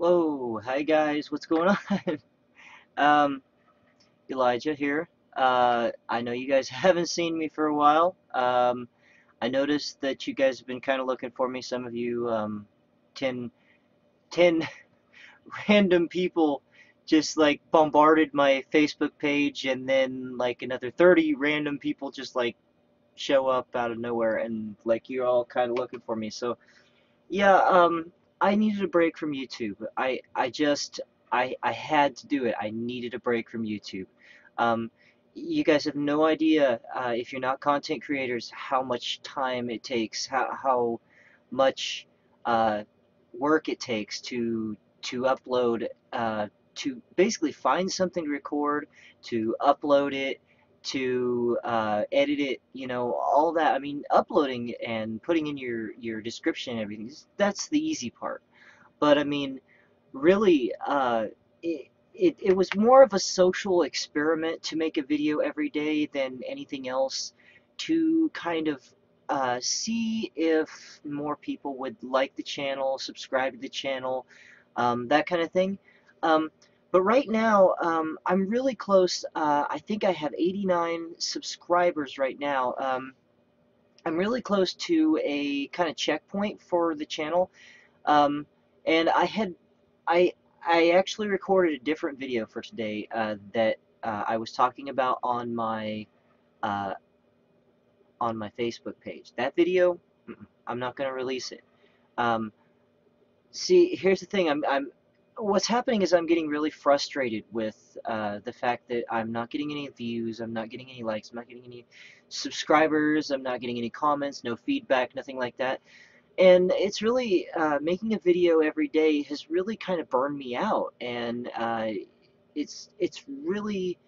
Whoa, hi guys, what's going on? Um, Elijah here. I know you guys haven't seen me for a while. I noticed that you guys have been kind of looking for me. Some of you, 10, 10 random people just like bombarded my Facebook page, and then like another 30 random people just like show up out of nowhere, and like you're all kind of looking for me. So, yeah, I needed a break from YouTube. I had to do it. I needed a break from YouTube. Um, you guys have no idea, if you're not content creators, how much time it takes, how much uh, work it takes to upload, to basically find something to record, to upload it, to edit it, all that. I mean, uploading and putting in your description and everything, that's the easy part. But I mean, really, it was more of a social experiment to make a video every day than anything else, to kind of see if more people would like the channel, subscribe to the channel, that kind of thing. Um, but right now, I'm really close. I think I have 89 subscribers right now. I'm really close to a kind of checkpoint for the channel. Um, and I I actually recorded a different video for today, that I was talking about uh, on my Facebook page. That video, I'm not gonna release it. Um, See, here's the thing. What's happening is I'm getting really frustrated with the fact that I'm not getting any views, I'm not getting any likes, I'm not getting any subscribers, I'm not getting any comments, no feedback, nothing like that. And it's really, making a video every day has really kind of burned me out. And it's really,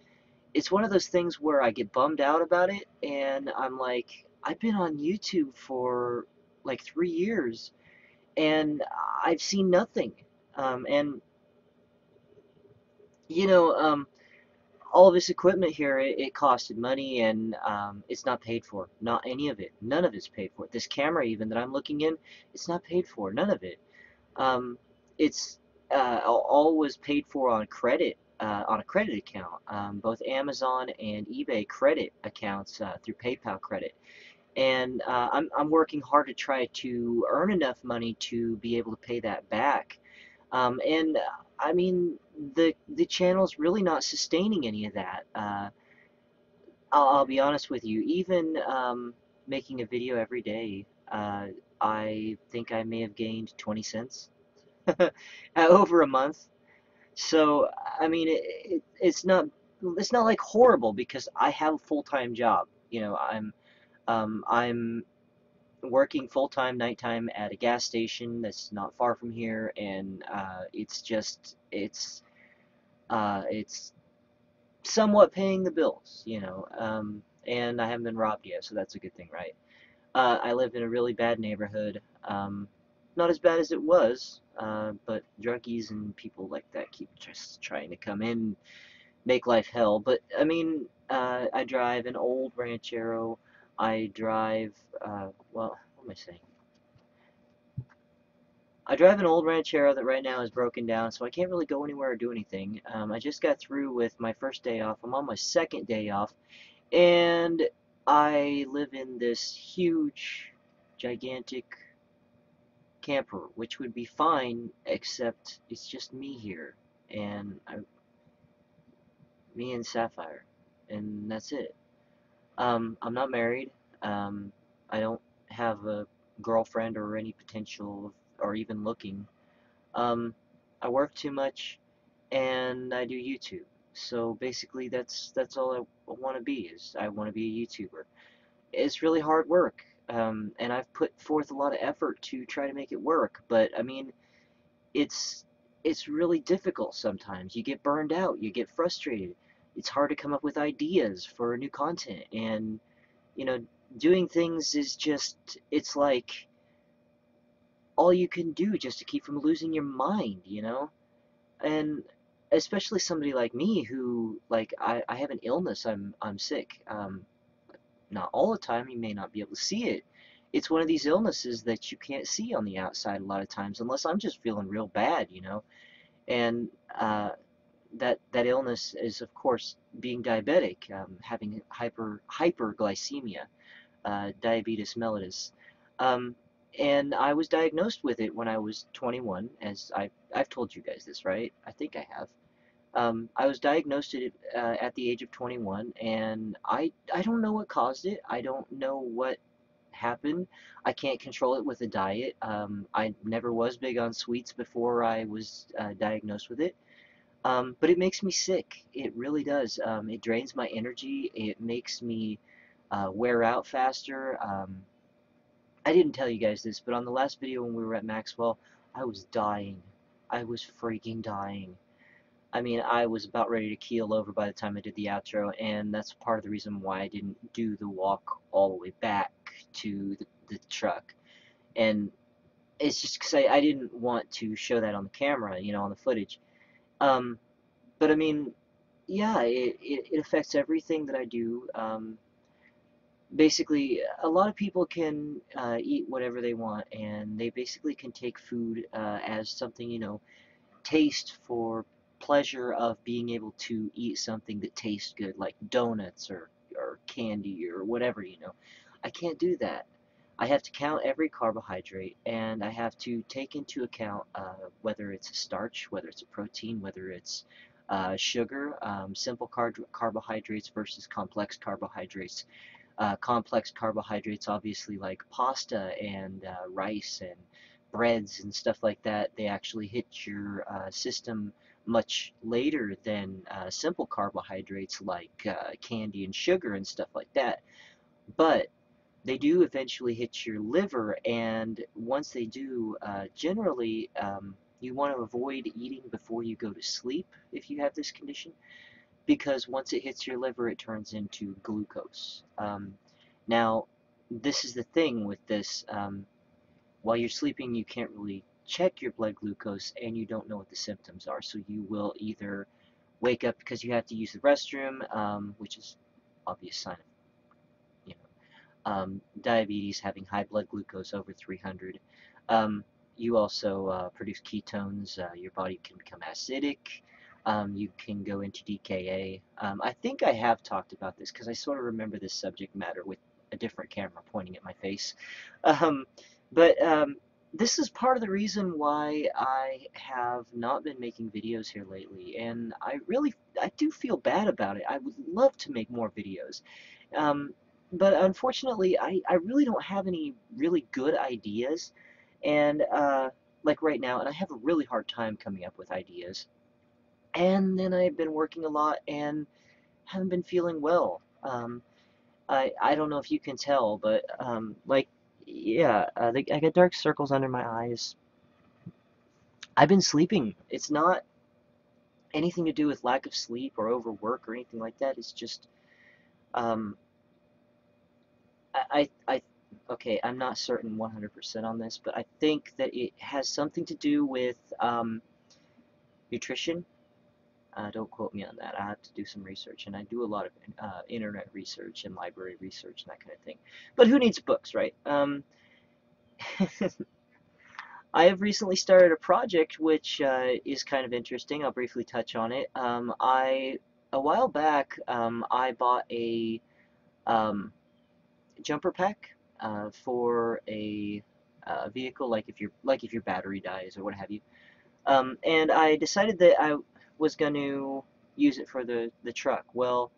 it's one of those things where I get bummed out about it, and I'm like, I've been on YouTube for like 3 years, and I've seen nothing. And you know, all of this equipment here, it costed money, and it's not paid for. Not any of it. None of it's paid for. This camera, even that I'm looking in, it's not paid for. None of it. Um, it's all was paid for on credit, on a credit account. Both Amazon and eBay credit accounts, through PayPal credit. And I'm working hard to try to earn enough money to be able to pay that back. And I mean, the channel's really not sustaining any of that. I'll be honest with you. Even making a video every day, I think I may have gained 20 cents over a month. So I mean, it's not like horrible, because I have a full-time job. I'm working full-time nighttime at a gas station that's not far from here, and it's somewhat paying the bills. And I haven't been robbed yet, so that's a good thing, right? I live in a really bad neighborhood. Not as bad as it was, but druggies and people like that keep just trying to come in, make life hell. But I mean, I drive an old Ranchero. I drive, well, what am I saying? I drive an old Ranchero that right now is broken down, so I can't really go anywhere or do anything. I just got through with my first day off. I'm on my second day off, and I live in this huge, gigantic camper, which would be fine, except it's just me here, and me and Sapphire, and that's it. I'm not married. Um, I don't have a girlfriend or any potential, or even looking. Um, I work too much, and I do YouTube. So basically, that's all I want to be. Is I want to be a YouTuber. It's really hard work, and I've put forth a lot of effort to try to make it work. But I mean, it's it's really difficult sometimes. You get burned out, you get frustrated. It's hard to come up with ideas for new content, and you know, doing things is just, it's like all you can do just to keep from losing your mind. And especially somebody like me who, like, I have an illness. I'm sick. Not all the time. You may not be able to see it it's one of these illnesses that you can't see on the outside a lot of times, unless I'm just feeling real bad, you know. And that illness is, of course, being diabetic, having hyperglycemia, diabetes mellitus. Um, and I was diagnosed with it when I was 21, as I've told you guys this, right? I think I have. I was diagnosed at the age of 21, and I don't know what caused it. I don't know what happened. I can't control it with a diet. I never was big on sweets before I was diagnosed with it. But it makes me sick. It really does. It drains my energy. It makes me wear out faster. I didn't tell you guys this, but on the last video when we were at Maxwell, I was dying. I was freaking dying. I mean, I was about ready to keel over by the time I did the outro, and that's part of the reason why I didn't do the walk all the way back to the truck. And it's just because I didn't want to show that on the camera, you know, on the footage. Um, but I mean, yeah, it affects everything that I do. Basically, a lot of people can eat whatever they want, and they basically can take food as something, you know, taste for pleasure of being able to eat something that tastes good, like donuts or candy or whatever, you know. I can't do that. I have to count every carbohydrate, and I have to take into account whether it's a starch, whether it's a protein, whether it's sugar, simple carbohydrates versus complex carbohydrates. Complex carbohydrates, obviously, like pasta and rice and breads and stuff like that, they actually hit your system much later than simple carbohydrates like candy and sugar and stuff like that. But they do eventually hit your liver, and once they do, generally you want to avoid eating before you go to sleep if you have this condition, because once it hits your liver, it turns into glucose. Now, this is the thing with this. While you're sleeping, you can't really check your blood glucose, and you don't know what the symptoms are. So you will either wake up because you have to use the restroom, which is obvious sign of, you know, diabetes, having high blood glucose over 300. You also produce ketones. Your body can become acidic. You can go into DKA. I think I have talked about this because I sort of remember this subject matter with a different camera pointing at my face. Um, but this is part of the reason why I have not been making videos here lately, and I do feel bad about it. I would love to make more videos. Um, but unfortunately, I really don't have any really good ideas, and like right now, and I have a really hard time coming up with ideas. And then I've been working a lot and haven't been feeling well. I don't know if you can tell, but like, yeah, I got dark circles under my eyes. I've been sleeping. It's not anything to do with lack of sleep or overwork or anything like that. It's just um, I okay, I'm not certain 100% on this, but I think that it has something to do with nutrition. Don't quote me on that. I have to do some research, and I do a lot of internet research and library research and that kind of thing. But who needs books, right? I have recently started a project which is kind of interesting. I'll briefly touch on it. A while back, I bought a um, jumper pack for a vehicle, like if your battery dies or what have you. And I decided that I was going to use it for the truck. Well,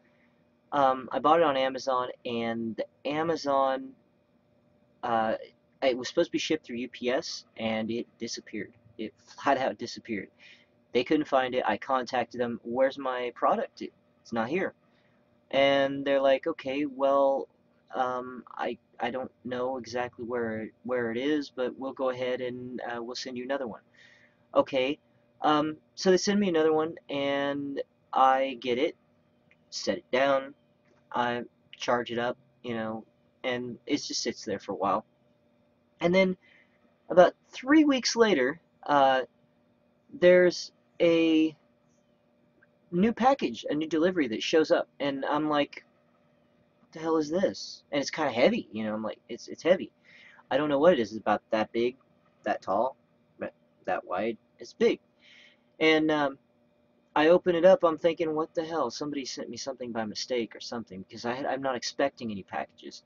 I bought it on Amazon, and Amazon, uh, it was supposed to be shipped through UPS, and it disappeared. It flat out disappeared. They couldn't find it. I contacted them. Where's my product? It's not here. And they're like, okay, well, I don't know exactly where it is, but we'll go ahead and we'll send you another one. Okay. So they send me another one, and I get it, set it down, I charge it up, you know, and it just sits there for a while. And then about 3 weeks later, there's a new package, a new delivery that shows up, and I'm like, what the hell is this? And it's kind of heavy, you know. I'm like, it's heavy. I don't know what it is. It's about that big, that tall, but that wide. It's big. And I open it up. I'm thinking, what the hell? Somebody sent me something by mistake or something because I'm not expecting any packages.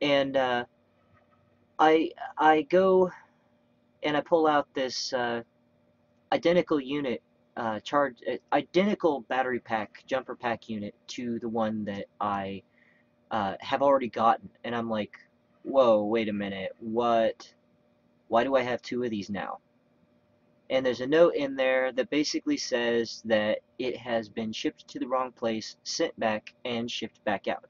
And I I go and I pull out this identical unit, identical battery pack, jumper pack unit to the one that I have already gotten. And I'm like, whoa, wait a minute. What? Why do I have two of these now? And there's a note in there that basically says that it has been shipped to the wrong place, sent back, and shipped back out.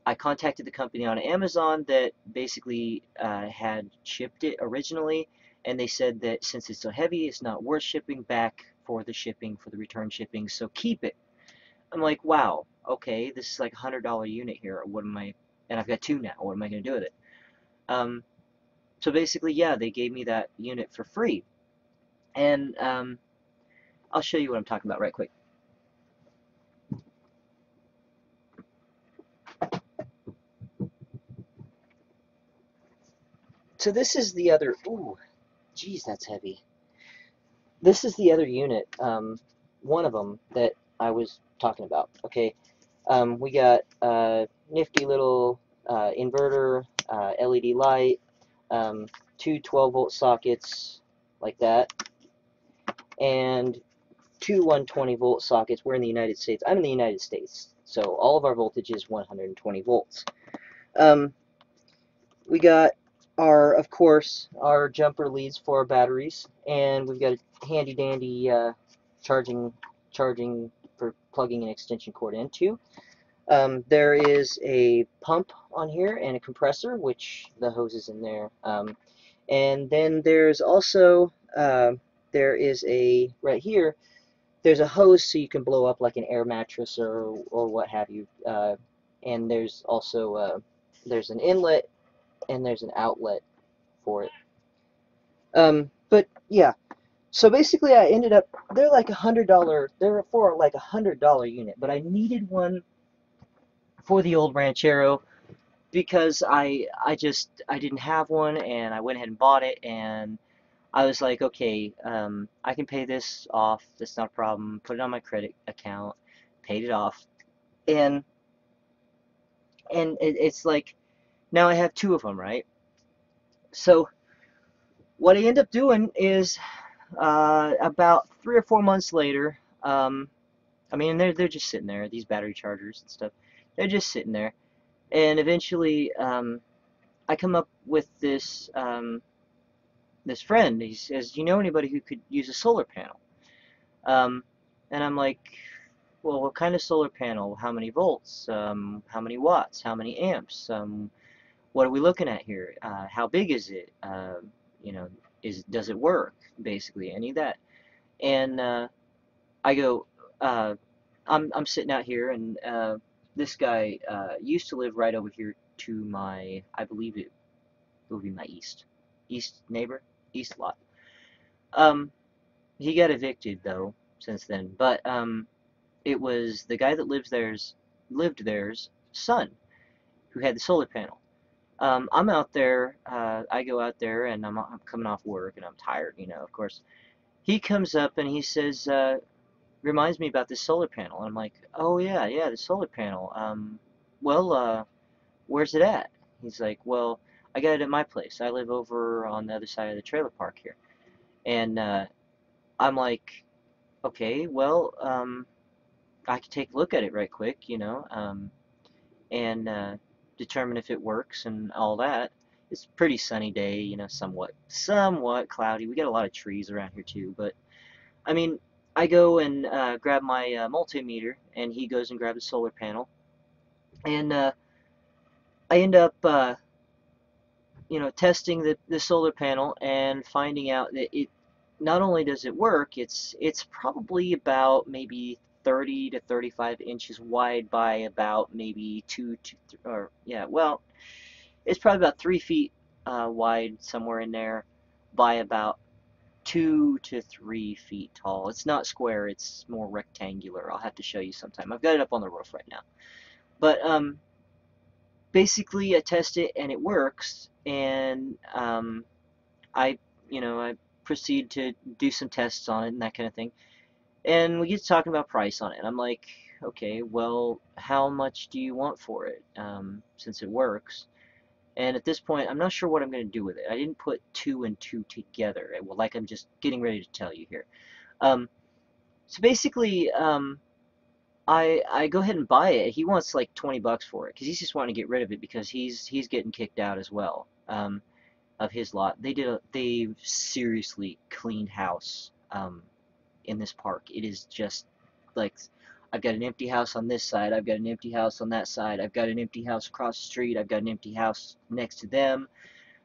I contacted the company on Amazon that basically had shipped it originally, and they said that since it's so heavy, it's not worth shipping back for the shipping, for the return shipping, so keep it. I'm like, wow, okay, this is like a $100 unit here. What am I? And I've got two now. What am I going to do with it? Um, so basically, yeah, they gave me that unit for free, and I'll show you what I'm talking about right quick. So this is the other. Ooh, geez, that's heavy. This is the other unit, one of them that I was talking about. Okay, we got a nifty little inverter, LED light, two 12-volt sockets like that, and two 120-volt sockets. We're in the United States. I'm in the United States, so all of our voltage is 120 volts. We got of course, our jumper leads for our batteries, and we've got a handy dandy charging for plugging an extension cord into. There is a pump on here and a compressor, which the hose is in there. And then there's also there is right here. There's a hose so you can blow up like an air mattress or what have you. And there's also there's an inlet and there's an outlet for it. But yeah, so basically I ended up, they're like $100, they're for like $100 unit, but I needed one for the old Ranchero because I didn't have one, and I went ahead and bought it, and I was like, okay, I can pay this off, that's not a problem, put it on my credit account, paid it off, and it's like, now I have two of them, right? So what I end up doing is about 3 or 4 months later, I mean, they're just sitting there, these battery chargers and stuff. They're just sitting there, and eventually, I come up with this friend. He says, "Do you know anybody who could use a solar panel?" Um, and I'm like, "Well, what kind of solar panel? How many volts? How many watts? How many amps? What are we looking at here? How big is it? You know, does it work? Basically, any of that." And I go, I'm sitting out here, and this guy used to live right over here to my, I believe it would be my east neighbor, east lot. Um, he got evicted though since then, but it was the guy that lived there's son who had the solar panel. I'm out there. I go out there, and I'm coming off work, and I'm tired, of course. He comes up and he says, reminds me about this solar panel. And I'm like, oh yeah, yeah, the solar panel. Well, where's it at? He's like, well, I got it at my place. I live over on the other side of the trailer park here. And I'm like, okay, well, I can take a look at it right quick, and determine if it works and all that. It's a pretty sunny day, somewhat cloudy. We got a lot of trees around here too, but I mean, I go and grab my multimeter, and he goes and grabs a solar panel, and I end up, testing the solar panel and finding out that it not only does it work, it's probably about maybe 30 to 35 inches wide by about maybe or yeah, well, it's probably about 3 feet wide somewhere in there by about 2 to 3 feet tall. It's not square, it's more rectangular. I'll have to show you sometime. I've got it up on the roof right now. But basically I test it and it works, and I, I proceed to do some tests on it and that kind of thing. And we get to talking about price on it. And I'm like, okay, well, how much do you want for it, since it works? And at this point, I'm not sure what I'm going to do with it. I didn't put two and two together. Well, like I'm just getting ready to tell you here. Um, so basically, I go ahead and buy it. He wants like 20 bucks for it because he's just wanting to get rid of it because he's getting kicked out as well, of his lot. They seriously cleaned house, in this park. It is just like, I've got an empty house on this side, I've got an empty house on that side, I've got an empty house across the street, I've got an empty house next to them,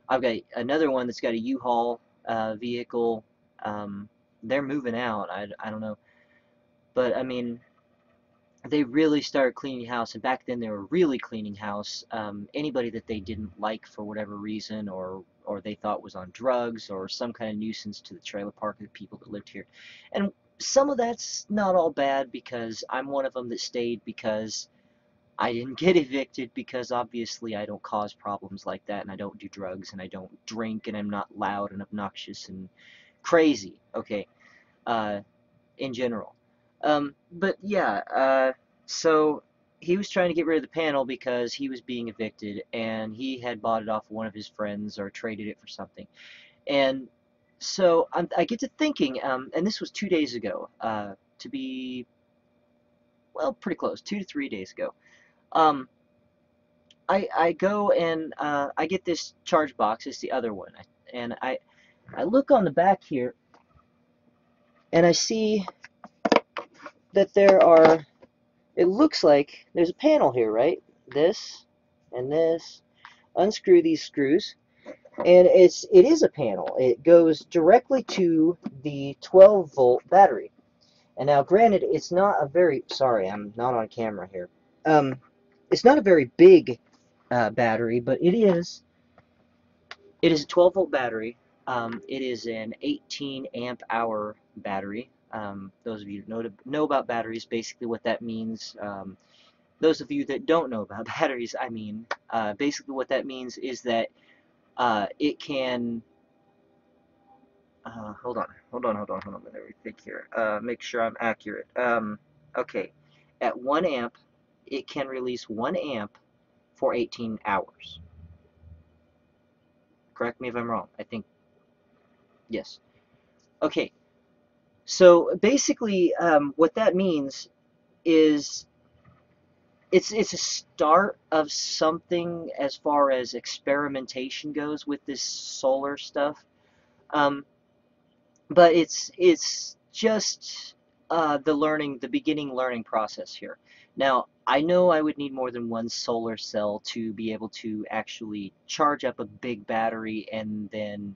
I've got another one that's got a U-Haul vehicle. Um, they're moving out. I don't know, but I mean, they really started cleaning house, and back then they were really cleaning house. Anybody that they didn't like for whatever reason, or they thought was on drugs or some kind of nuisance to the trailer park of the people that lived here. And some of that's not all bad because I'm one of them that stayed because I didn't get evicted, because obviously I don't cause problems like that, and I don't do drugs, and I don't drink, and I'm not loud and obnoxious and crazy, okay, uh, in general. But yeah, so he was trying to get rid of the panel because he was being evicted, and he had bought it off one of his friends or traded it for something. And so I get to thinking, and this was 2 days ago, to be, well, pretty close, 2 to 3 days ago. Um, I go and I get this charge box. It's the other one, and I look on the back here, and I see that there are. It looks like there's a panel here, right? This and this. Unscrew these screws, and it is a panel. It goes directly to the 12-volt battery. And now, granted, it's not a very, sorry, I'm not on camera here. It's not a very big battery, but it is. It is a 12-volt battery. It is an 18 amp hour battery. Those of you that know about batteries, basically what that means. Those of you that don't know about batteries, I mean, basically what that means is that it can. Hold on. Let me think here. Make sure I'm accurate. Okay, at 1 amp, it can release 1 amp for 18 hours. Correct me if I'm wrong. I think yes. Okay, so basically, what that means is it's a start of something as far as experimentation goes with this solar stuff. Um, but it's just the beginning learning process here. Now, I know I would need more than one solar cell to be able to actually charge up a big battery and then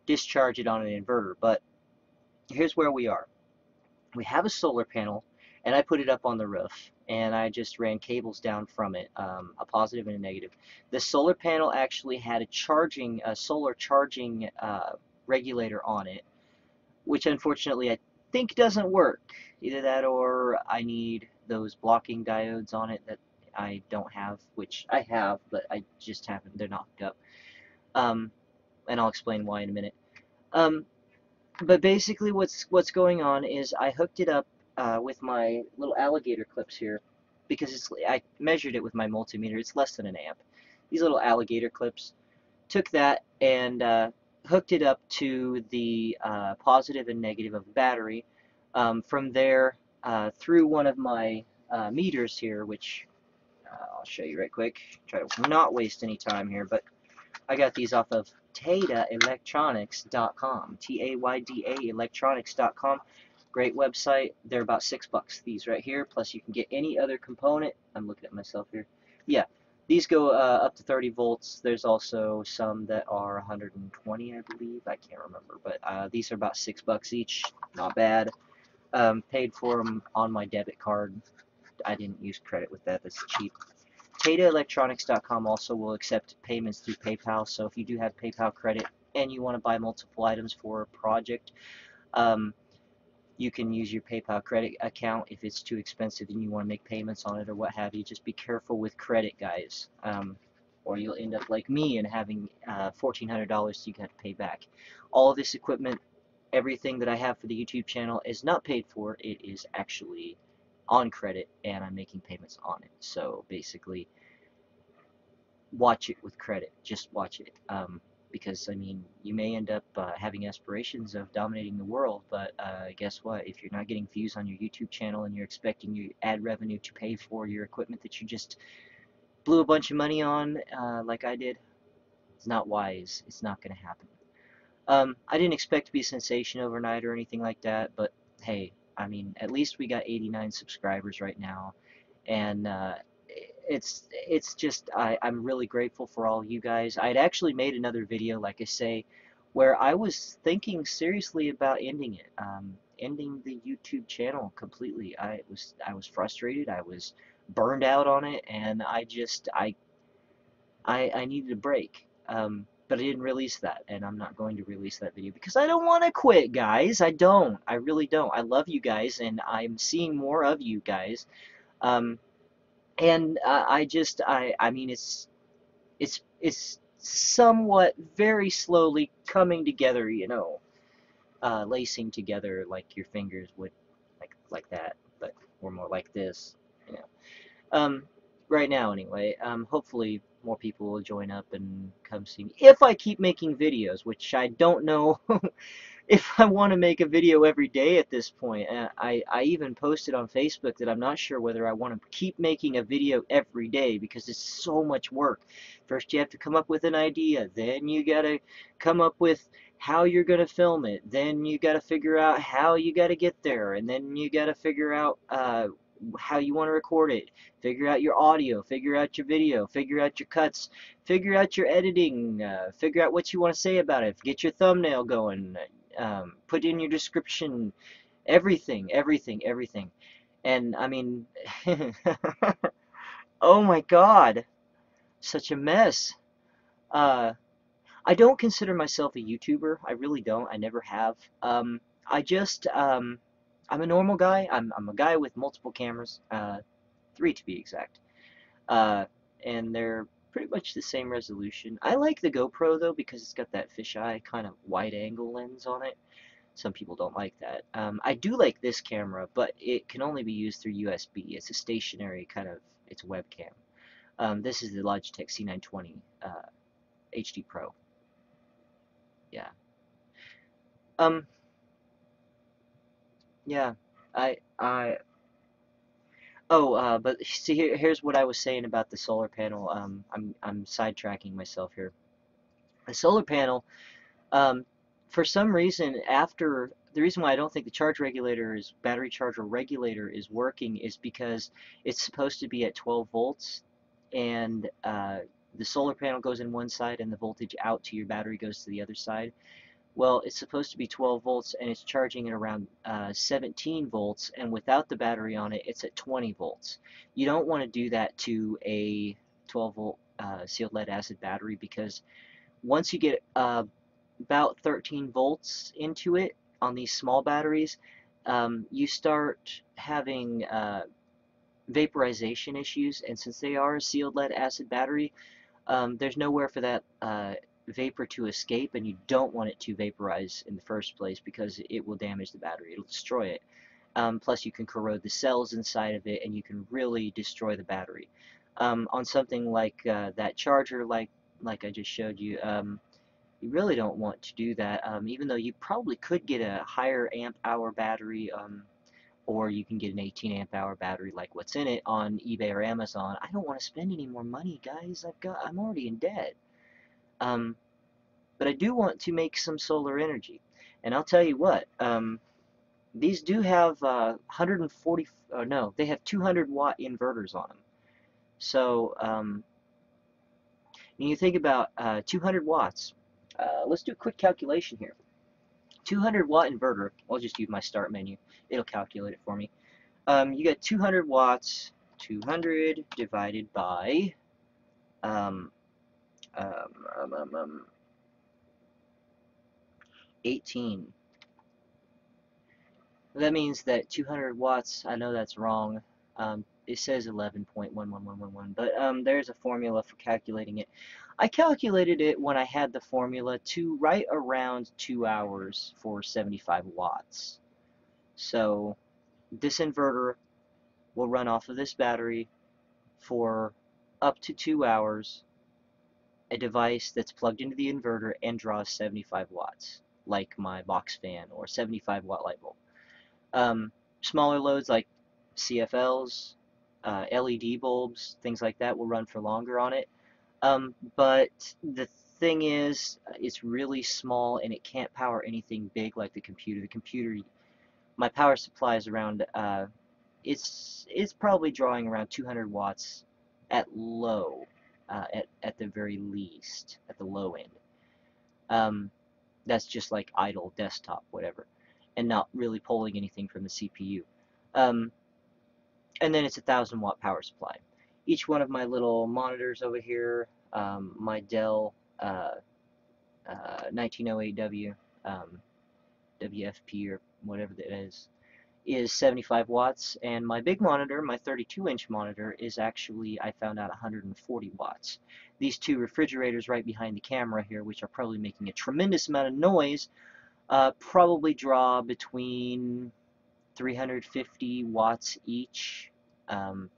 discharge it on an inverter, but here's where we are. We have a solar panel, and I put it up on the roof, and I just ran cables down from it, a positive and a negative. The solar panel actually had a solar charging regulator on it, which unfortunately I think doesn't work. Either that or I need those blocking diodes on it that I don't have, which I have, but I just haven't, they're not hooked up. Um, and I'll explain why in a minute. Um, but basically what's going on is I hooked it up with my little alligator clips here, because I measured it with my multimeter. It's less than an amp. These little alligator clips. Took that and hooked it up to the positive and negative of the battery. From there, through one of my meters here, which I'll show you right quick. Try to not waste any time here, but I got these off of TaydaElectronics.com. T-A-Y-D-A electronics.com. Great website. They're about $6. These right here. Plus, you can get any other component. I'm looking at myself here. Yeah, these go up to 30 volts. There's also some that are 120, I believe. I can't remember, but these are about $6 each. Not bad. Paid for them on my debit card. I didn't use credit with that. That's cheap. TaydaElectronics.com also will accept payments through PayPal. So if you do have PayPal credit and you want to buy multiple items for a project, you can use your PayPal credit account. If it's too expensive and you want to make payments on it or what have you, just be careful with credit, guys. or you'll end up like me and having $1,400 you got to pay back. All of this equipment, everything that I have for the YouTube channel is not paid for. It is actually on credit, and I'm making payments on it. So basically, watch it with credit. Just watch it. Because, I mean, you may end up having aspirations of dominating the world, but guess what? If you're not getting views on your YouTube channel and you're expecting your ad revenue to pay for your equipment that you just blew a bunch of money on, like I did, it's not wise. It's not going to happen. I didn't expect to be a sensation overnight or anything like that, but hey, I mean, at least we got 89 subscribers right now, and it's just I'm really grateful for all you guys. I'd actually made another video, like I say, where I was thinking seriously about ending it, ending the YouTube channel completely. I was frustrated. I was burned out on it, and I needed a break. But I didn't release that, and I'm not going to release that video because I don't want to quit, guys. I don't. I really don't. I love you guys, and I'm seeing more of you guys. Um, and I mean, it's somewhat very slowly coming together, you know, lacing together like your fingers would, like that, but we're more like this, you know. Um, right now, anyway. Hopefully more people will join up and come see me if I keep making videos, which I don't know if I want to make a video every day at this point. I even posted on Facebook that I'm not sure whether I want to keep making a video every day because it's so much work. First you have to come up with an idea, then you gotta come up with how you're gonna film it, then you gotta figure out how you gotta get there, and then you gotta figure out how you want to record it, figure out your audio, figure out your video, figure out your cuts, figure out your editing, figure out what you want to say about it, get your thumbnail going, put in your description, everything, everything, everything. And I mean, oh my God, such a mess. Uh, I don't consider myself a YouTuber. I really don't. I never have. I just, I'm a normal guy. I'm a guy with multiple cameras, three to be exact. Uh, and they're pretty much the same resolution. I like the GoPro though because it's got that fisheye kind of wide angle lens on it. Some people don't like that. I do like this camera, but it can only be used through USB. It's a stationary kind of, it's a webcam. This is the Logitech C920 HD Pro. Yeah. Um. Yeah. I. Oh. But see, here's what I was saying about the solar panel. I'm sidetracking myself here. The solar panel. Um, for some reason, after the reason why I don't think the charge regulator is battery charger regulator is working is because it's supposed to be at 12 volts, and the solar panel goes in one side, and the voltage out to your battery goes to the other side. Well, it's supposed to be 12 volts, and it's charging at around 17 volts, and without the battery on it, it's at 20 volts. You don't want to do that to a 12 volt sealed lead acid battery because once you get about 13 volts into it on these small batteries, you start having vaporization issues, and since they are a sealed lead acid battery, there's nowhere for that vapor to escape, and you don't want it to vaporize in the first place because it will damage the battery. It'll destroy it. Plus, you can corrode the cells inside of it, and you can really destroy the battery. On something like that charger, like I just showed you, you really don't want to do that, even though you probably could get a higher amp hour battery, or you can get an 18 amp hour battery like what's in it on eBay or Amazon. I don't want to spend any more money, guys. I'm already in debt. Um, but I do want to make some solar energy, and I'll tell you what. These do have 140. Oh no, they have 200-watt inverters on them. So when you think about 200 watts, let's do a quick calculation here. 200-watt inverter. I'll just use my start menu. It'll calculate it for me. You got 200 watts. 200 divided by um, um, um, um, um, 18. That means that 200 watts, I know that's wrong. it says 11.11111, but there's a formula for calculating it. I calculated it when I had the formula to right around 2 hours for 75 watts. So this inverter will run off of this battery for up to 2 hours, a device that's plugged into the inverter and draws 75 watts, like my box fan or 75 watt light bulb. Smaller loads like CFLs, LED bulbs, things like that will run for longer on it. But the thing is, it's really small and it can't power anything big like the computer. The computer, my power supply is around, it's probably drawing around 200 watts at low, at the very least, at the low end. That's just like idle desktop, whatever, and not really pulling anything from the CPU. And then it's a 1,000 watt power supply. Each one of my little monitors over here, my Dell 1908W, WFP or whatever that is 75 watts, and my big monitor, my 32-inch monitor, is actually, I found out, 140 watts. These two refrigerators right behind the camera here, which are probably making a tremendous amount of noise, probably draw between 350 watts each, and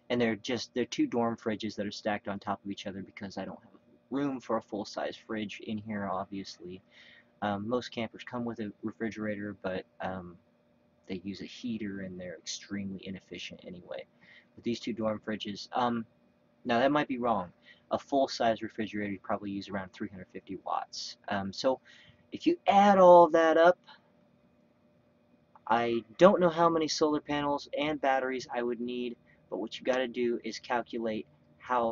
they're two dorm fridges that are stacked on top of each other because I don't have room for a full-size fridge in here, obviously. Most campers come with a refrigerator, but they use a heater and they're extremely inefficient anyway. With these two dorm fridges, now that might be wrong. A full-size refrigerator you probably use around 350 watts. So if you add all of that up, I don't know how many solar panels and batteries I would need, but what you got to do is calculate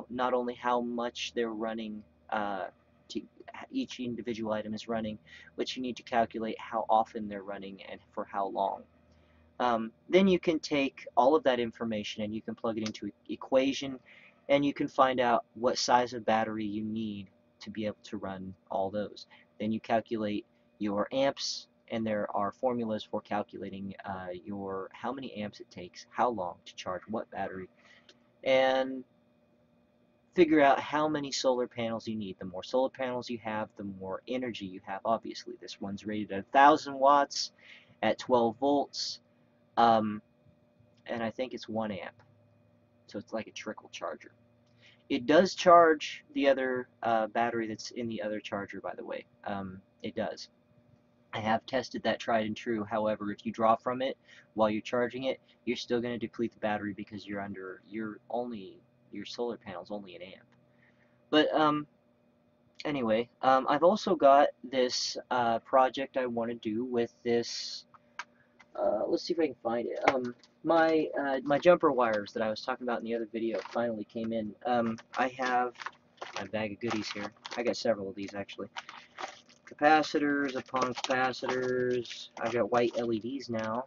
not only how much they're running, each individual item is running, but you need to calculate how often they're running and for how long. Then you can take all of that information and you can plug it into an equation, and you can find out what size of battery you need to be able to run all those. Then you calculate your amps, and there are formulas for calculating how many amps it takes, how long to charge what battery, and figure out how many solar panels you need. The more solar panels you have, the more energy you have. Obviously, this one's rated at 1,000 watts at 12 volts, and I think it's 1 amp, so it's like a trickle charger. It does charge the other battery that's in the other charger, by the way. It does. I have tested that tried and true. However, if you draw from it while you're charging it, you're still going to deplete the battery because your solar panel's only an amp. But anyway, I've also got this project I want to do with this. Let's see if I can find it. My jumper wires that I was talking about in the other video finally came in. I have my bag of goodies here. I got several of these actually. Capacitors upon capacitors. I've got white LEDs now.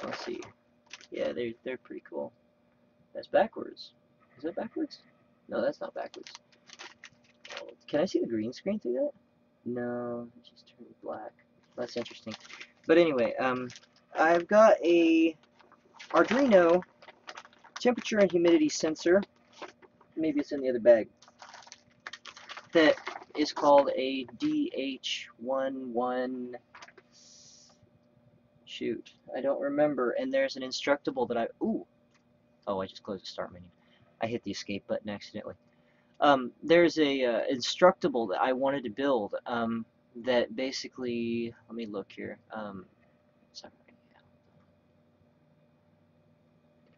Let's see. Yeah, they're pretty cool. That's backwards. Is that backwards? No, that's not backwards. Can I see the green screen through that? No, it just turned black. That's interesting. But anyway, I've got a Arduino temperature and humidity sensor. Maybe it's in the other bag. That is called a DH11. Shoot, I don't remember. And there's an Instructable that I just closed the start menu. I hit the escape button accidentally. There's a Instructable that I wanted to build. That basically, let me look here. Sorry,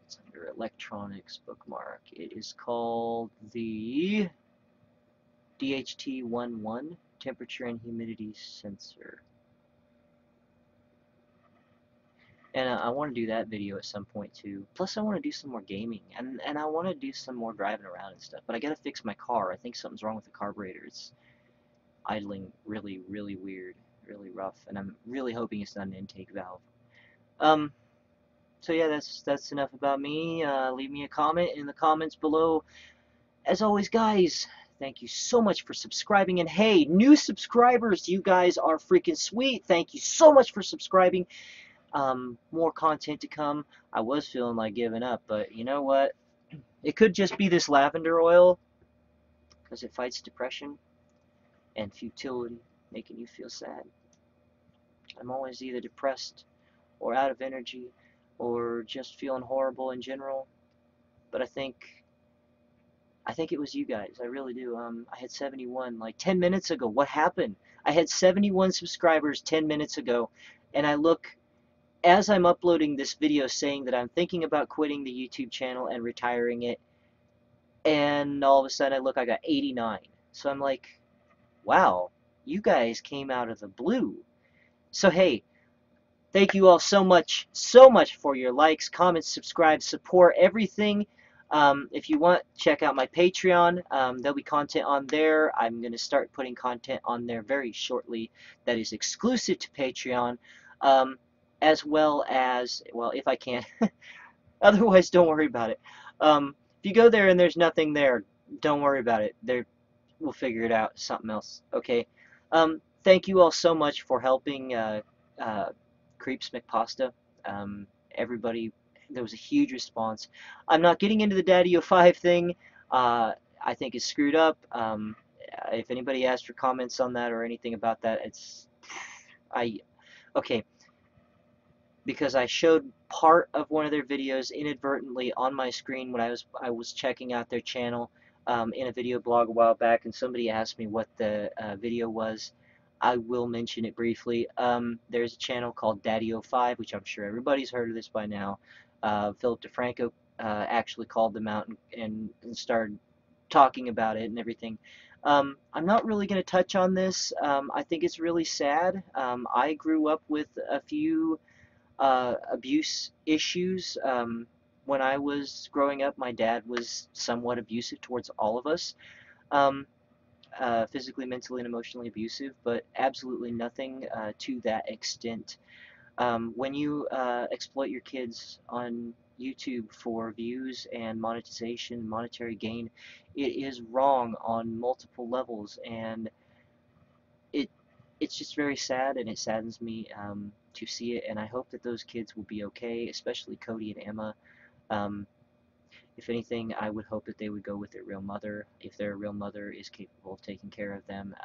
it's under electronics bookmark. It is called the DHT11 temperature and humidity sensor. And I want to do that video at some point too. Plus I want to do some more gaming, and I want to do some more driving around and stuff. But I gotta fix my car. I think something's wrong with the carburetor. It's idling really, really weird, really rough, and I'm really hoping it's not an intake valve. So yeah, that's enough about me. Leave me a comment in the comments below. As always, guys, thank you so much for subscribing. And hey, new subscribers, you guys are freaking sweet. Thank you so much for subscribing. more content to come. I was feeling like giving up, but you know what? It could just be this lavender oil because it fights depression and futility, making you feel sad. I'm always either depressed or out of energy or just feeling horrible in general. But I think it was you guys. I really do. I had 71 like 10 minutes ago. What happened? I had 71 subscribers 10 minutes ago, and I look as I'm uploading this video saying that I'm thinking about quitting the YouTube channel and retiring it, and all of a sudden I look, I got 89. So I'm like, wow, you guys came out of the blue. So hey, thank you all so much for your likes, comments, subscribe, support, everything. If you want, check out my Patreon. There'll be content on there. I'm going to start putting content on there very shortly that is exclusive to Patreon, as well as, well, if I can. Otherwise, don't worry about it. If you go there and there's nothing there, don't worry about it. We'll figure it out. Something else. Okay. Thank you all so much for helping Creeps McPasta. Everybody, there was a huge response. I'm not getting into the Daddy05 thing. I think it's screwed up. If anybody asks for comments on that or anything about that, okay, because I showed part of one of their videos inadvertently on my screen when I was checking out their channel in a video blog a while back, and somebody asked me what the video was. I will mention it briefly. There's a channel called Daddy05, which I'm sure everybody's heard of this by now. Philip DeFranco actually called them out and started talking about it and everything. I'm not really going to touch on this. I think it's really sad. I grew up with a few abuse issues. When I was growing up, my dad was somewhat abusive towards all of us. Um, Physically, mentally, and emotionally abusive, but absolutely nothing to that extent. When you exploit your kids on YouTube for views and monetization, monetary gain, it is wrong on multiple levels, and it it's just very sad, and it saddens me to see it. And I hope that those kids will be okay, especially Cody and Emma. Um, if anything, I would hope that they would go with their real mother, if their real mother is capable of taking care of them.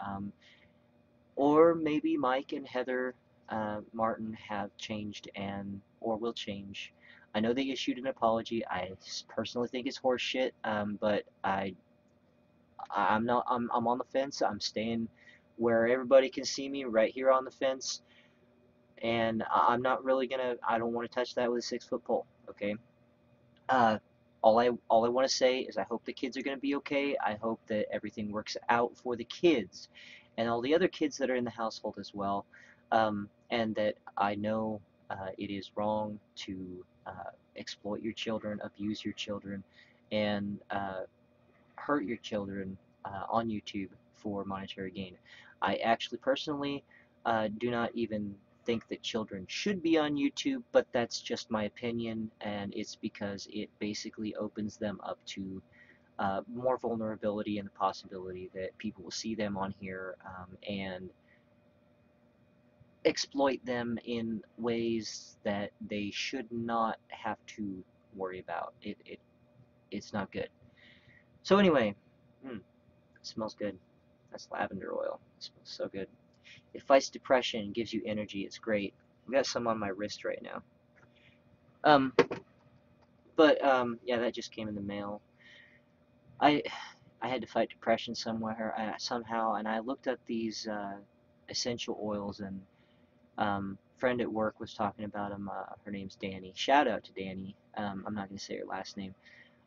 Or maybe Mike and Heather Martin have changed and or will change. I know they issued an apology. I personally think it's horseshit, but I'm not. I'm on the fence. I'm staying where everybody can see me, right here on the fence, and I'm not really gonna. I don't want to touch that with a 6 foot pole. Okay. Uh, all I want to say is I hope the kids are gonna be okay. I hope that everything works out for the kids, and all the other kids that are in the household as well. And that I know it is wrong to exploit your children, abuse your children, and hurt your children on YouTube for monetary gain. I actually personally do not even think that children should be on YouTube, but that's just my opinion, and it's because it basically opens them up to more vulnerability and the possibility that people will see them on here and exploit them in ways that they should not have to worry about. It's not good. So anyway, it smells good. That's lavender oil. It smells so good. It fights depression, gives you energy. It's great. I've got some on my wrist right now. Um, yeah, that just came in the mail. I I had to fight depression somewhere somehow, and I looked up these essential oils, and friend at work was talking about them. Her name's Danny. Shout out to Danny. I'm not gonna say her last name.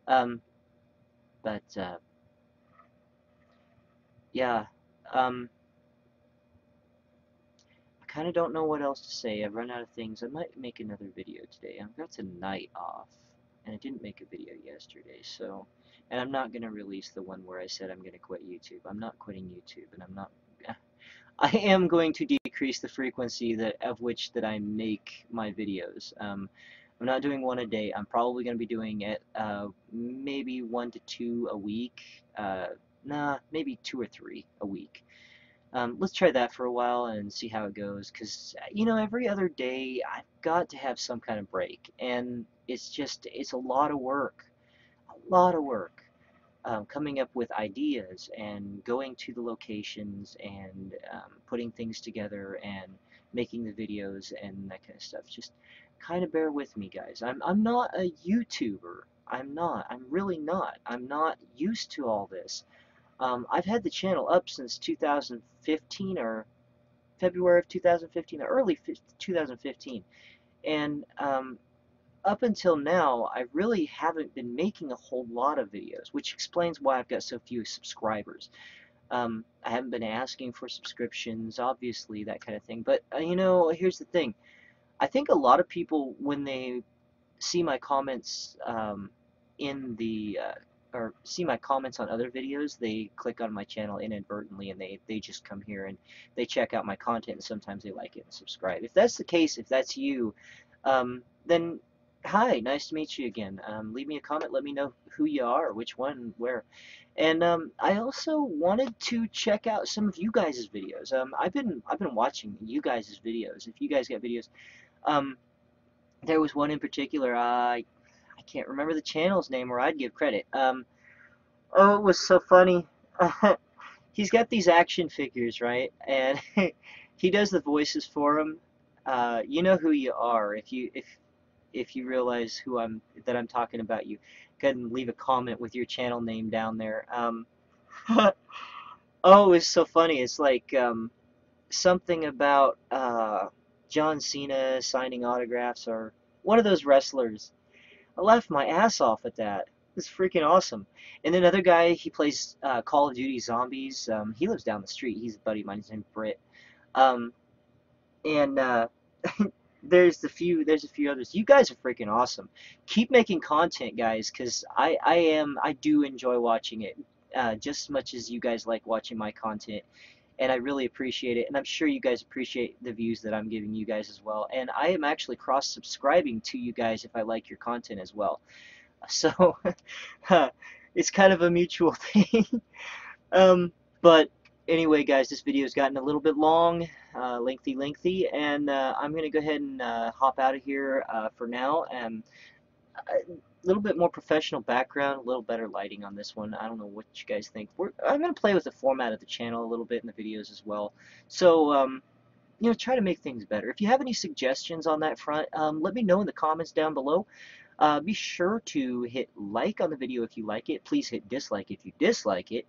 Um, but yeah. Um, I kind of don't know what else to say. I've run out of things. I might make another video today. I've got tonight off, and I didn't make a video yesterday, so, and I'm not going to release the one where I said I'm going to quit YouTube. I'm not quitting YouTube, and I'm not, I am going to decrease the frequency of which that I make my videos. I'm not doing one a day. I'm probably going to be doing it maybe 1 to 2 a week. Nah, maybe 2 or 3 a week. Let's try that for a while and see how it goes. Because, every other day I've got to have some kind of break. And it's a lot of work. A lot of work. Coming up with ideas and going to the locations and putting things together and making the videos and that kind of stuff. Just kind of bear with me, guys. I'm not a YouTuber. I'm not. I'm really not. I'm not used to all this. I've had the channel up since 2015 or February of 2015, or early 2015, and up until now, I really haven't been making a whole lot of videos, which explains why I've got so few subscribers. I haven't been asking for subscriptions, obviously, that kind of thing. But, here's the thing. I think a lot of people, when they see my comments in the, or see my comments on other videos, they click on my channel inadvertently and they just come here and they check out my content and sometimes they like it and subscribe. If that's the case, if that's you, then hi, nice to meet you again. Leave me a comment, let me know who you are, which one, where. And I also wanted to check out some of you guys' videos. I've been watching you guys' videos. If you guys got videos, um, there was one in particular. I can't remember the channel's name, or I'd give credit. Oh, it was so funny. He's got these action figures, right? And he does the voices for them. You know who you are if you realize that I'm talking about you. Go ahead and leave a comment with your channel name down there. Oh, it's so funny. It's like something about John Cena signing autographs or one of those wrestlers. I laughed my ass off at that. It's freaking awesome. And then another guy, he plays Call of Duty Zombies. He lives down the street. He's a buddy of mine. His name's Britt. Um, and there's a few others. You guys are freaking awesome. Keep making content, guys, because I do enjoy watching it just as much as you guys like watching my content. And I really appreciate it. And I'm sure you guys appreciate the views that I'm giving you guys as well. And I am actually cross-subscribing to you guys if I like your content as well. So it's kind of a mutual thing. But anyway, guys, this video's gotten a little bit long, lengthy, and I'm going to go ahead and hop out of here for now. And a little bit more professional background, a little better lighting on this one. I don't know what you guys think. I'm going to play with the format of the channel a little bit in the videos as well. So, try to make things better. If you have any suggestions on that front, let me know in the comments down below. Be sure to hit like on the video if you like it. Please hit dislike if you dislike it.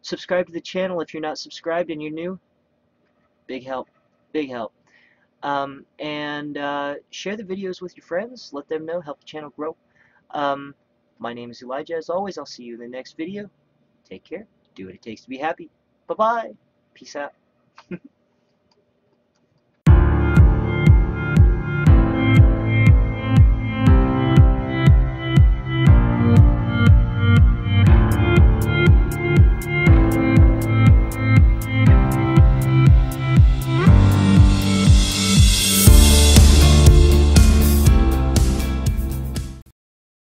Subscribe to the channel if you're not subscribed and you're new. Big help. Big help. And share the videos with your friends. Let them know. Help the channel grow. Um, my name is Elijah. As always, I'll see you in the next video. Take care. Do what it takes to be happy. Bye-bye. Peace out.